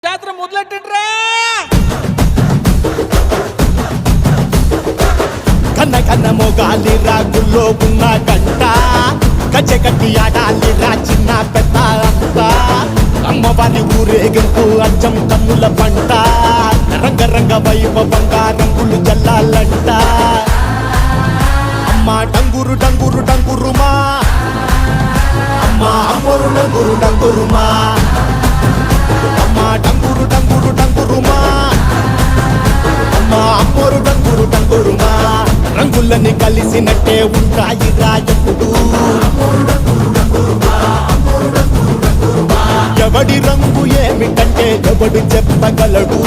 జాతర మొదలెట్టండిరా. కన్న కన్న మొగాలి రాగుల్లో ఉన్న గంట గజ్జె కట్టి ఆడాలి రా చిన్న పెద్ద అంతా అమ్మవారి ఊరేగింపు అచ్చం కన్నుల పంట రంగరంగ వైభవంగా రంగులు జల్లాలంట అమ్మ డంగురు డంగురు డంగురుమా అమ్మ అమ్మోరు డంగురు డంగురుమా అమ్మ డంగురు డంగురు డంగురుమా అమ్మ అమ్మోరు డంగురు డంగురుమా రంగులని కలిసినట్టే ఉంటాయి రాయప్పుడు ఎవడి రంగు ఏమిటంటే ఎవడు చెప్పగలడు